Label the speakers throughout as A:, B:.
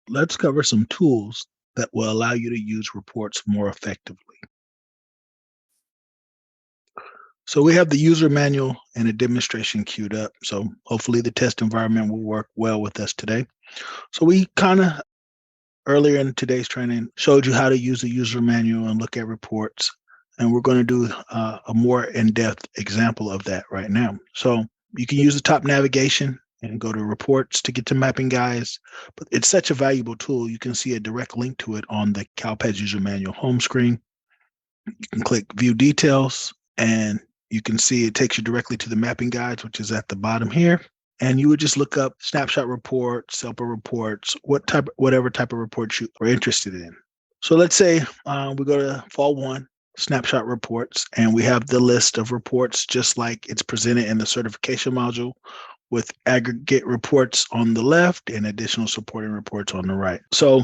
A: Let's cover some tools that will allow you to use reports more effectively. So we have the user manual and a demonstration queued up. So hopefully the test environment will work well with us today. So we kind of earlier in today's training showed you how to use the user manual and look at reports. And we're going to do a more in-depth example of that right now. So you can use the top navigation and go to reports to get to mapping guides. But it's such a valuable tool. You can see a direct link to it on the CALPADS user manual home screen. You can click view details and you can see it takes you directly to the mapping guides, which is at the bottom here. And you would just look up snapshot reports, SELPA reports, whatever type of reports you are interested in. So let's say we go to Fall 1, snapshot reports, and we have the list of reports just like it's presented in the certification module with aggregate reports on the left and additional supporting reports on the right. So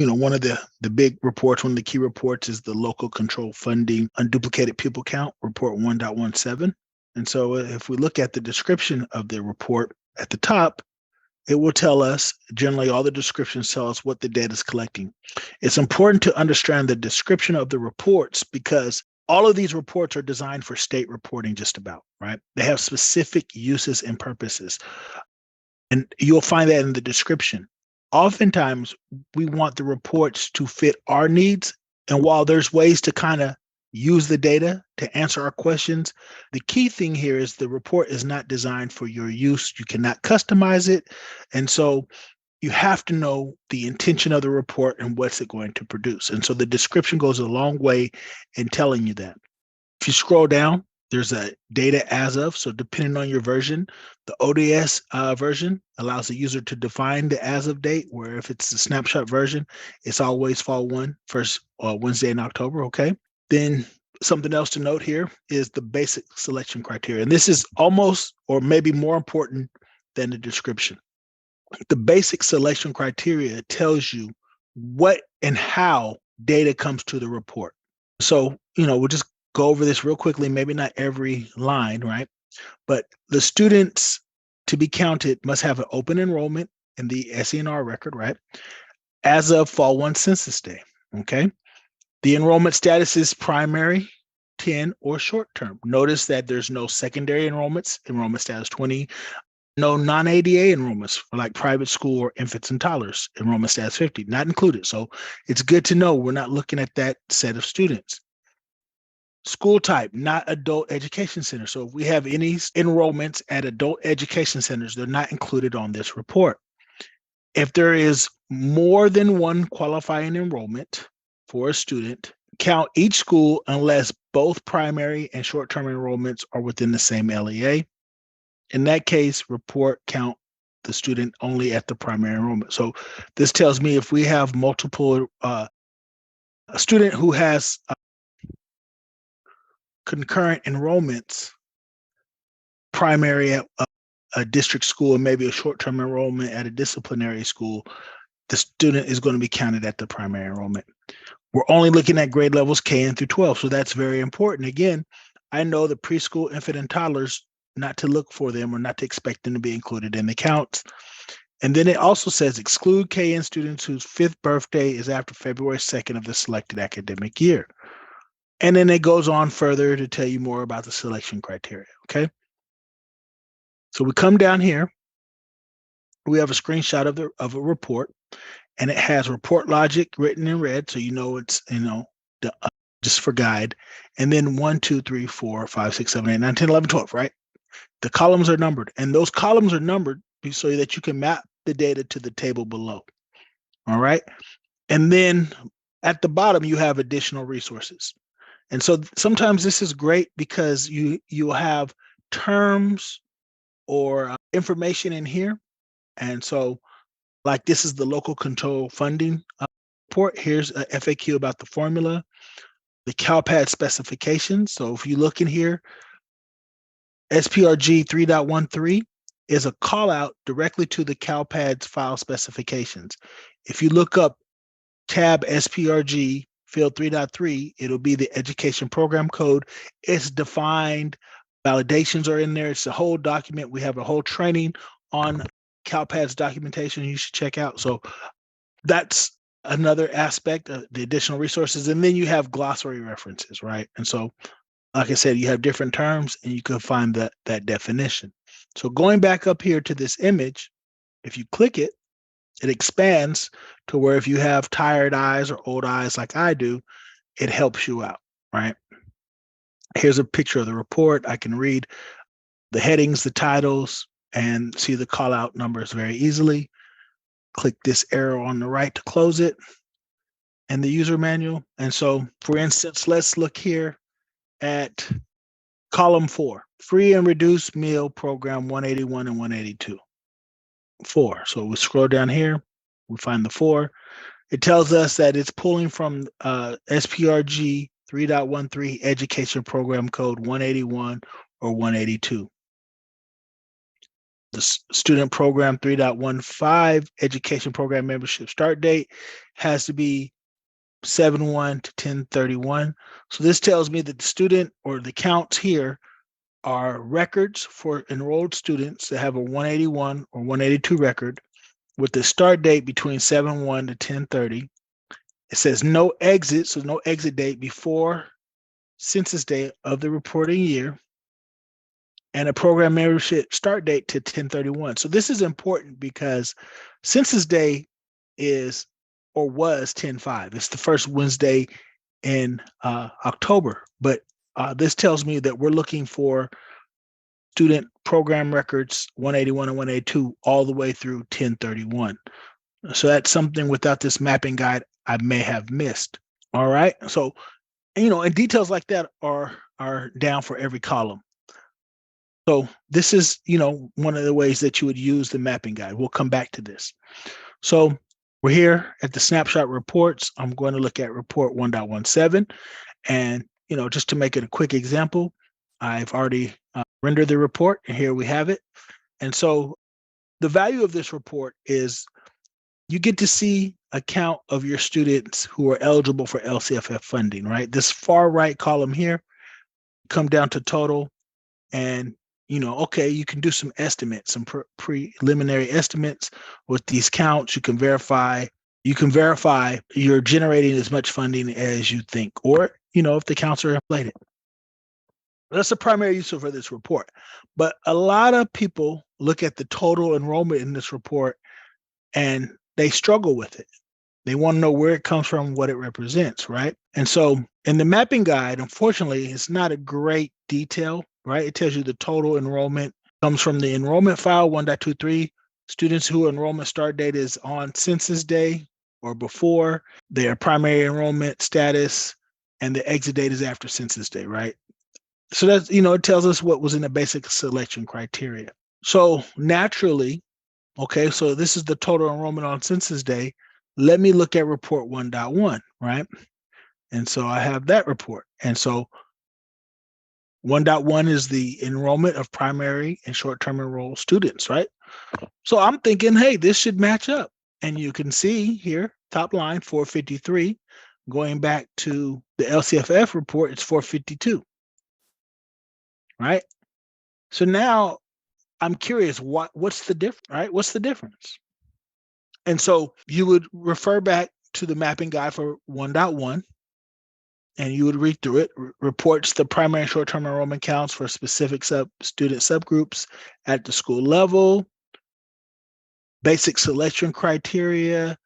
A: one of the big reports, one of the key reports is the local control funding unduplicated pupil count, report 1.17. And so if we look at the description of the report at the top, it will tell us, generally all the descriptions tell us what the data is collecting. It's important to understand the description of the reports because all of these reports are designed for state reporting just about, right? They have specific uses and purposes. And you'll find that in the description. Oftentimes, we want the reports to fit our needs. And while there's ways to kind of use the data to answer our questions, the key thing here is the report is not designed for your use. You cannot customize it. And so you have to know the intention of the report and what's it going to produce. And so the description goes a long way in telling you that. If you scroll down, there's a data as of. So depending on your version, the ODS version allows the user to define the as of date, where if it's the snapshot version, it's always Fall 1, first Wednesday in October, okay? Then something else to note here is the basic selection criteria. And this is almost or maybe more important than the description. The basic selection criteria tells you what and how data comes to the report. So, we'll just go over this real quickly, maybe not every line, right? But the students to be counted must have an open enrollment in the SENR record, right? As of Fall 1 Census Day, okay? The enrollment status is primary, 10, or short term. Notice that there's no secondary enrollments, enrollment status 20, no non-ADA enrollments for like private school or infants and toddlers, enrollment status 50, not included. So it's good to know we're not looking at that set of students. School type, not adult education center. So if we have any enrollments at adult education centers, they're not included on this report. If there is more than one qualifying enrollment for a student, count each school unless both primary and short-term enrollments are within the same LEA. In that case, report count the student only at the primary enrollment. So this tells me if we have multiple, a student who has concurrent enrollments, primary at a district school and maybe a short-term enrollment at a disciplinary school, the student is going to be counted at the primary enrollment. We're only looking at grade levels K through 12, so that's very important. Again, I know the preschool, infant, and toddlers, not to look for them or not to expect them to be included in the counts. And then it also says exclude KN students whose 5th birthday is after February 2nd of the selected academic year. And then it goes on further to tell you more about the selection criteria, okay? So we come down here, we have a screenshot of a report, and it has report logic written in red, so it's just for guide, and then 1, 2, 3, 4, 5, 6, 7, 8, 9, 10, 11, 12, right? The columns are numbered, and those columns are numbered so that you can map the data to the table below. All right, and then at the bottom you have additional resources, and so sometimes this is great because you'll have terms or information in here. And so like this is the local control funding report. Here's a FAQ about the formula, the CALPADS specifications. So if you look in here, SPRG 3.13 is a call out directly to the CALPADS file specifications. If you look up tab SPRG field 3.3, it'll be the education program code. It's defined, validations are in there. It's a whole document. We have a whole training on CALPADS documentation you should check out. So that's another aspect of the additional resources. And then you have glossary references, right? And so, like I said, you have different terms and you can find that definition. So going back up here to this image, if you click it, it expands to where if you have tired eyes or old eyes like I do, it helps you out, right? Here's a picture of the report. I can read the headings, the titles, and see the call out numbers very easily. Click this arrow on the right to close it and the user manual. And so, for instance, let's look here at column 4, free and reduced meal program 181 and 182. 4. So we scroll down here, we find the 4. It tells us that it's pulling from SPRG 3.13 education program code 181 or 182. The student program 3.15 education program membership start date has to be 7/1 to 10/31. So this tells me that the student or the counts here are records for enrolled students that have a 181 or 182 record with the start date between 7/1 to 10/30. It says no exit, so no exit date before census day of the reporting year, and a program membership start date to 10/31. So this is important because census day is or was 10/5. It's the first Wednesday in October, but this tells me that we're looking for student program records 181 and 182 all the way through 10/31. So that's something without this mapping guide I may have missed. All right. So, and details like that are down for every column. So this is, one of the ways that you would use the mapping guide. We'll come back to this. So we're here at the snapshot reports. I'm going to look at report 1.17. And, just to make it a quick example, I've already rendered the report, and here we have it. And so the value of this report is you get to see a count of your students who are eligible for LCFF funding, right? This far right column here, come down to total, and okay, you can do some estimates, some preliminary estimates with these counts. You can verify you're generating as much funding as you think, or if the counts are inflated. That's the primary use for this report. But a lot of people look at the total enrollment in this report and they struggle with it. They want to know where it comes from, what it represents, right? And so in the mapping guide, unfortunately, it's not a great detail, right? It tells you the total enrollment comes from the enrollment file 1.23. Students whose enrollment start date is on census day or before, their primary enrollment status, and the exit date is after census day, right? So that's, it tells us what was in the basic selection criteria. So naturally, okay, so this is the total enrollment on census day. Let me look at report 1.1, right? And so I have that report. And so 1.1 is the enrollment of primary and short-term enrolled students, right? So I'm thinking, hey, this should match up. And you can see here, top line, 453. Going back to the LCFF report, it's 452, right? So now I'm curious, what's the difference, right? What's the difference? And so you would refer back to the mapping guide for 1.1, and you would read through it. Reports the primary and short-term enrollment counts for specific student subgroups at the school level, basic selection criteria,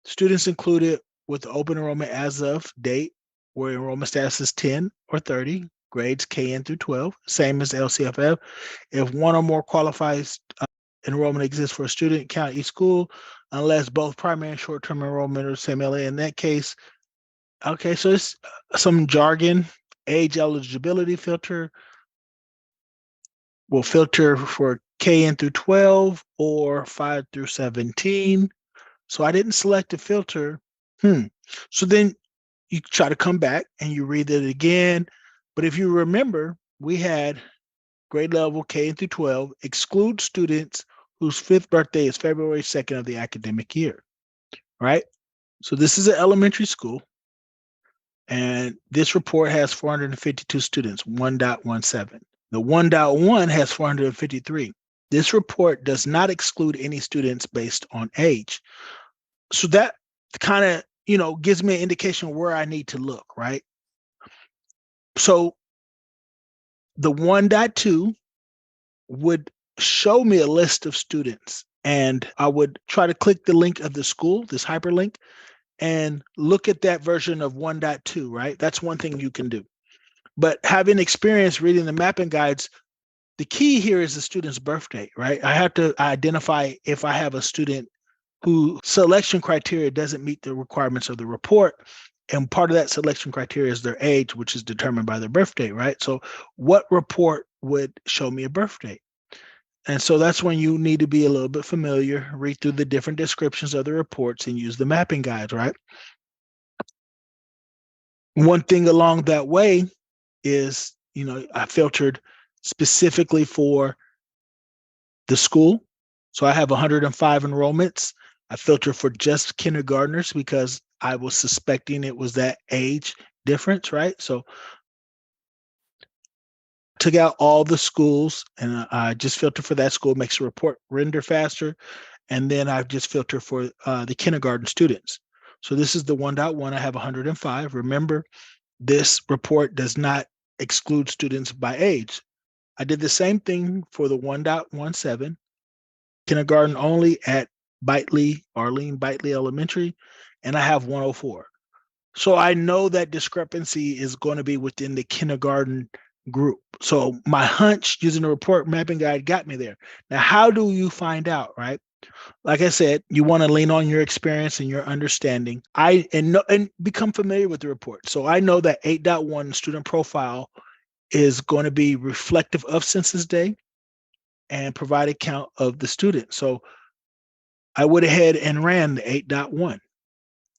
A: students included with open enrollment as of date, where enrollment status is 10 or 30, grades KN through 12, same as LCFF. If one or more qualifies enrollment exists for a student, count each school, unless both primary and short-term enrollment are the same LA. In that case, okay, so it's some jargon. Age eligibility filter will filter for KN through 12 or 5 through 17. So I didn't select a filter. So then you try to come back and you read it again. But if you remember, we had grade level KN through 12 exclude students whose 5th birthday is February 2nd of the academic year, right? So this is an elementary school. And this report has 452 students, 1.17. The 1.1 has 453. This report does not exclude any students based on age. So that kind of, gives me an indication where I need to look, right? So the 1.2 would show me a list of students, and I would try to click the link of the school, this hyperlink, and look at that version of 1.2, right? That's one thing you can do. But having experience reading the mapping guides, the key here is the student's birth date, right? I have to identify if I have a student who selection criteria doesn't meet the requirements of the report. And part of that selection criteria is their age, which is determined by their birth date, right? So what report would show me a birth date? And so that's when you need to be a little bit familiar, read through the different descriptions of the reports and use the mapping guides, right? One thing along that way is, I filtered specifically for the school. So I have 105 enrollments. I filtered for just kindergartners because I was suspecting it was that age difference, right? So took out all the schools and I just filtered for that school, makes the report render faster. And then I've just filtered for the kindergarten students. So this is the 1.1. I have 105. Remember, this report does not exclude students by age. I did the same thing for the 1.17, kindergarten only at Arlene Bitely Elementary, and I have 104. So I know that discrepancy is going to be within the kindergarten group. So my hunch using the report mapping guide got me there. Now, how do you find out, right? Like I said, you want to lean on your experience and your understanding. And become familiar with the report. So I know that 8.1 student profile is going to be reflective of census day and provide a count of the student. So I went ahead and ran the 8.1.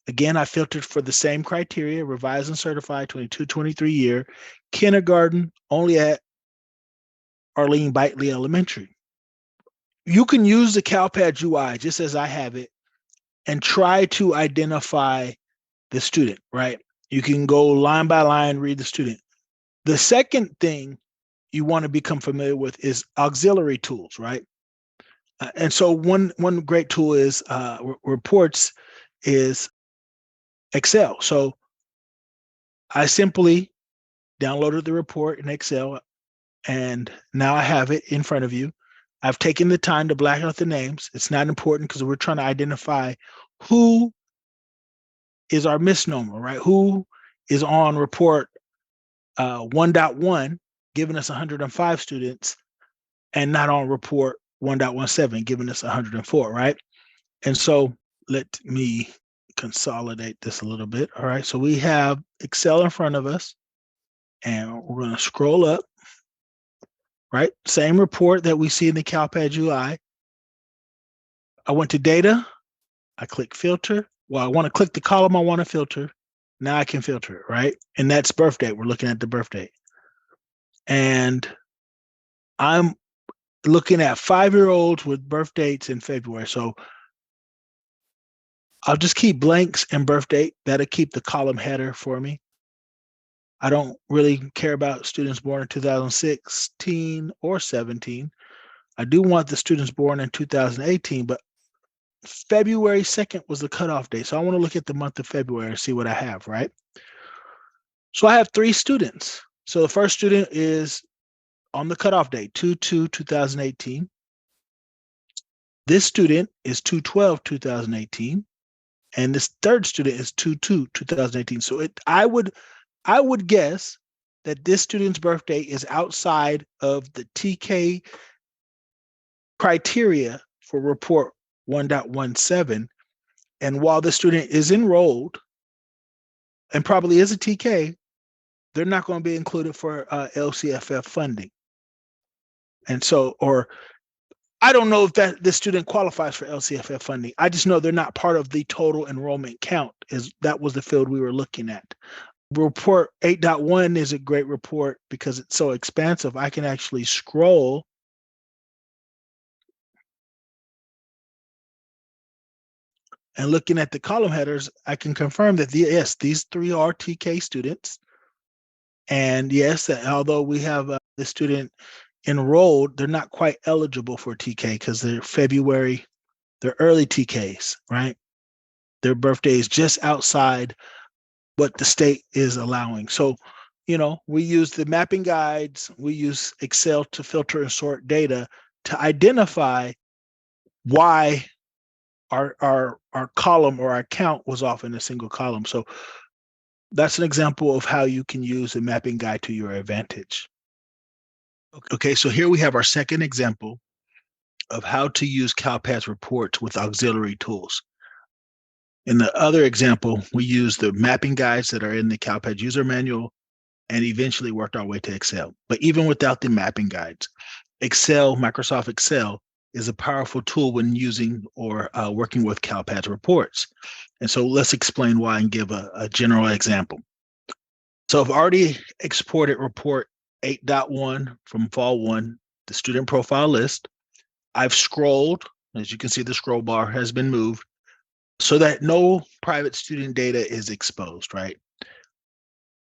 A: Again, I filtered for the same criteria, revised and certified 22-23 year, kindergarten only at Arlene Bitely Elementary. You can use the CALPADS UI just as I have it and try to identify the student, right? You can go line by line, read the student. The second thing you want to become familiar with is auxiliary tools, right? And so one great tool is reports is Excel. So I simply downloaded the report in Excel, and now I have it in front of you. I've taken the time to black out the names. It's not important because we're trying to identify who is our misnomer, right? Who is on report 1.1, giving us 105 students, and not on report 1.17, giving us 104, right? And so let me consolidate this a little bit. All right, so we have Excel in front of us, and we're going to scroll up, right? Same report that we see in the CalPADS UI. I went to data, I click filter. Well, I want to click the column I want to filter. Now I can filter it, right? And that's birth date. We're looking at the birth date. And I'm looking at 5-year-olds with birth dates in February. So I'll just keep blanks and birth date. That'll keep the column header for me. I don't really care about students born in 2016 or 17. I do want the students born in 2018, but February 2nd was the cutoff date. So I want to look at the month of February and see what I have, right? So I have 3 students. So the first student is on the cutoff date, 2/2/2018. This student is 2/12/2018. And this third student is 2/2/2018. So I would guess that this student's birthday is outside of the TK criteria for report 1.17. And while the student is enrolled and probably is a TK, they're not going to be included for LCFF funding. And so, or I don't know if that this student qualifies for LCFF funding. I just know they're not part of the total enrollment count. That was the field we were looking at. Report 8.1 is a great report because it's so expansive. I can actually scroll and looking at the column headers, I can confirm that yes, these 3 are TK students. And yes, although we have the student enrolled, they're not quite eligible for TK because they're early TKs, right? their birthday is just outside what the state is allowing. So, we use the mapping guides, we use Excel to filter and sort data to identify why our column or our count was off in a single column. So that's an example of how you can use a mapping guide to your advantage. Okay, so here we have our second example of how to use CalPADS reports with auxiliary tools. In the other example, we use the mapping guides that are in the CalPADS user manual and eventually worked our way to Excel. But even without the mapping guides, Microsoft Excel is a powerful tool when using or working with CalPADS reports. And so let's explain why and give a general example. So I've already exported report 8.1 from Fall 1, the student profile list. I've scrolled, as you can see, the scroll bar has been moved so that no private student data is exposed, right?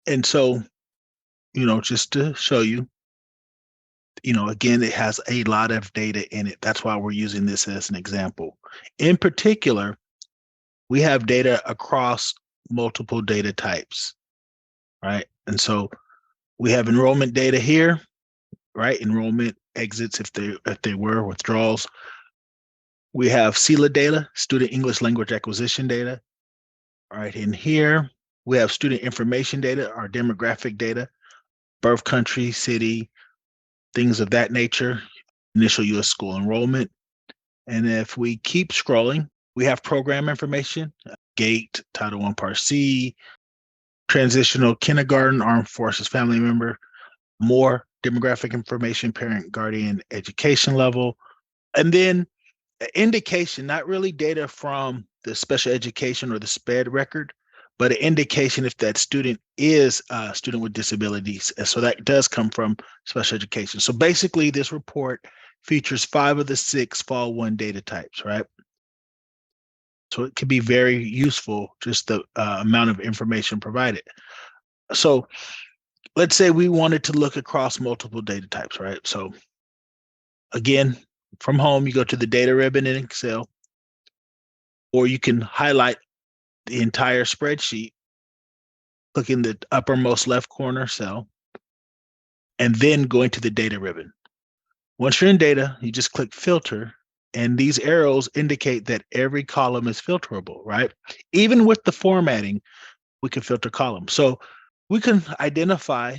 A: And so, just to show you, again, it has a lot of data in it. That's why we're using this as an example. In particular, we have data across multiple data types, right? And so we have enrollment data here, right? Enrollment exits if they were withdrawals. We have CELA data, student English language acquisition data. All right, in here, we have student information data, our demographic data, birth country, city, things of that nature, initial U.S. school enrollment. And if we keep scrolling, we have program information, GATE, Title I Part C, transitional kindergarten, armed forces family member, more demographic information, parent, guardian, education level, and then indication, not really data from the special education or the SPED record, but an indication if that student is a student with disabilities. And so that does come from special education. So basically, this report features 5 of the 6 Fall 1 data types, right? So it can be very useful, just the amount of information provided. So let's say we wanted to look across multiple data types, right? So again, from home, you go to the data ribbon in Excel, or you can highlight the entire spreadsheet, click in the uppermost left corner cell, and then going to the data ribbon. Once you're in data, you just click filter, and these arrows indicate that every column is filterable, right? Even with the formatting, we can filter columns. So we can identify,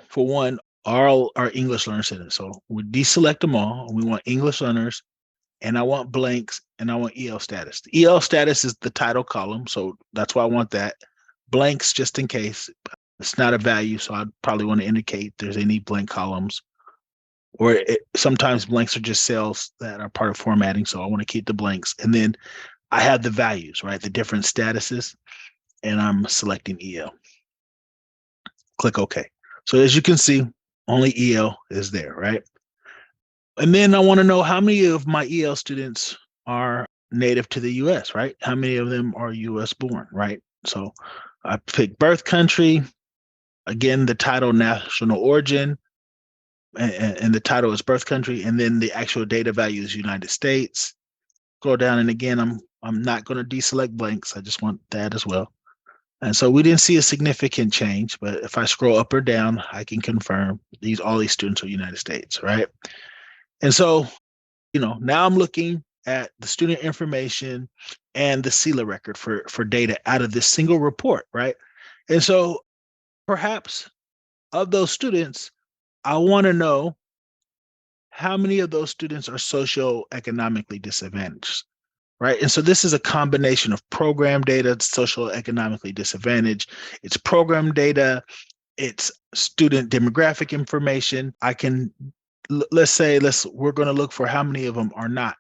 A: for one, all our English learner students. So we deselect them all. We want English learners, and I want blanks, and I want EL status. The EL status is the title column, so that's why I want that. Blanks, just in case. It's not a value, so I'd probably want to indicate there's any blank columns. Or sometimes blanks are just cells that are part of formatting, so I want to keep the blanks. And then I have the values, right? The different statuses, and I'm selecting EL. Click OK. So as you can see, only EL is there, right? And then I want to know how many of my EL students are native to the US, right? How many of them are US born, right? So I pick birth country, again, the title national origin, and the title is birth country, and then the actual data value is United States. Scroll down, and again, I'm not going to deselect blanks. I just want that as well. And so we didn't see a significant change, but if I scroll up or down, I can confirm all these students are United States, right? And so, now I'm looking at the student information and the CELA record for data out of this single report, right? And so perhaps of those students, I want to know how many of those students are socioeconomically disadvantaged, right? And so this is a combination of program data, socioeconomically disadvantaged, it's program data, it's student demographic information. I can, let's say, we're going to look for how many of them are not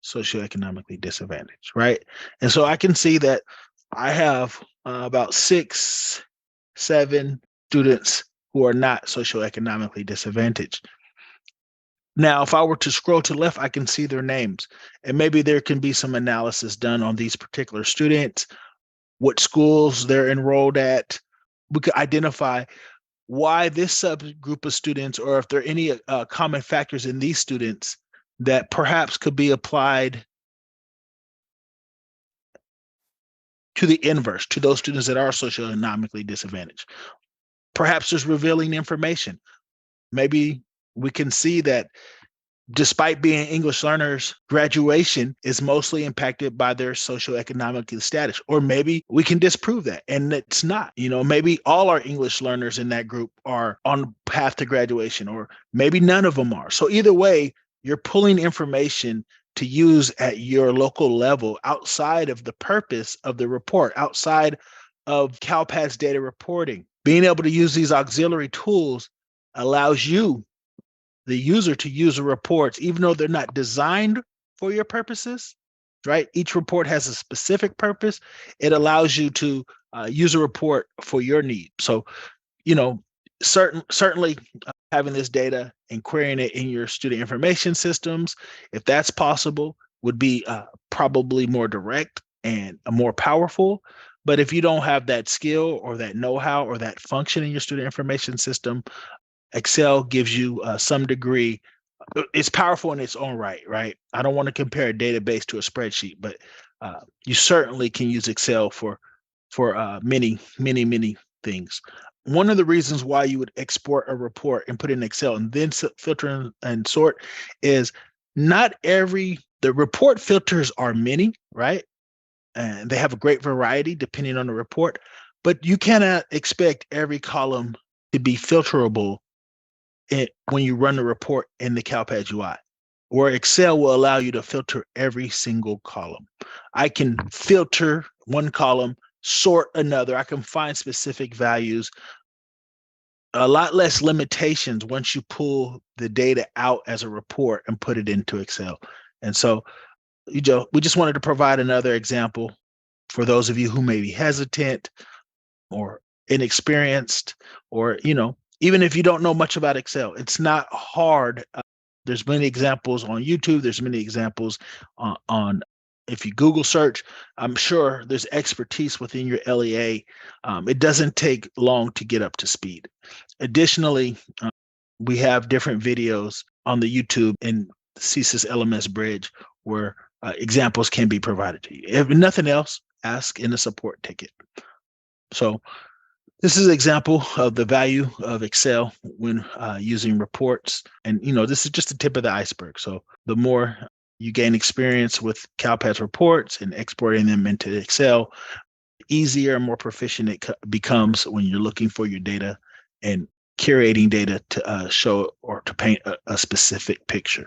A: socioeconomically disadvantaged, right? And so I can see that I have about 6, 7 students who are not socioeconomically disadvantaged. Now, if I were to scroll to the left, I can see their names, and maybe there can be some analysis done on these particular students, what schools they're enrolled at. We could identify why this subgroup of students, or if there are any common factors in these students that perhaps could be applied to the inverse, to those students that are socioeconomically disadvantaged. Perhaps there's revealing information. Maybe we can see that despite being English learners, graduation is mostly impacted by their socioeconomic status. Or maybe we can disprove that, and it's not. Maybe all our English learners in that group are on the path to graduation, or maybe none of them are. So either way, you're pulling information to use at your local level outside of the purpose of the report, outside of CALPADS data reporting. Being able to use these auxiliary tools allows you, the user, to use the reports, even though they're not designed for your purposes, right? Each report has a specific purpose. It allows you to use a report for your need. So, certainly having this data and querying it in your student information systems, if that's possible, would be probably more direct and more powerful. But if you don't have that skill or that know-how or that function in your student information system, Excel gives you some degree. It's powerful in its own right, right? I don't want to compare a database to a spreadsheet, but you certainly can use Excel for many, many, many things. One of the reasons why you would export a report and put it in Excel and then filter and sort is the report filters are many, right? And they have a great variety depending on the report, but you cannot expect every column to be filterable when you run the report in the CALPADS UI, where Excel will allow you to filter every single column. I can filter one column, sort another. I can find specific values. A lot less limitations once you pull the data out as a report and put it into Excel. And so, we just wanted to provide another example for those of you who may be hesitant or inexperienced, or even if you don't know much about Excel, it's not hard. There's many examples on YouTube. There's many examples on if you Google search. I'm sure there's expertise within your LEA. It doesn't take long to get up to speed. Additionally, we have different videos on the YouTube and CSIS LMS Bridge where examples can be provided to you. If nothing else, ask in the support ticket. So this is an example of the value of Excel when using reports. And, this is just the tip of the iceberg. So the more you gain experience with CALPADS reports and exporting them into Excel, easier and more proficient it becomes when you're looking for your data and curating data to show or to paint a specific picture.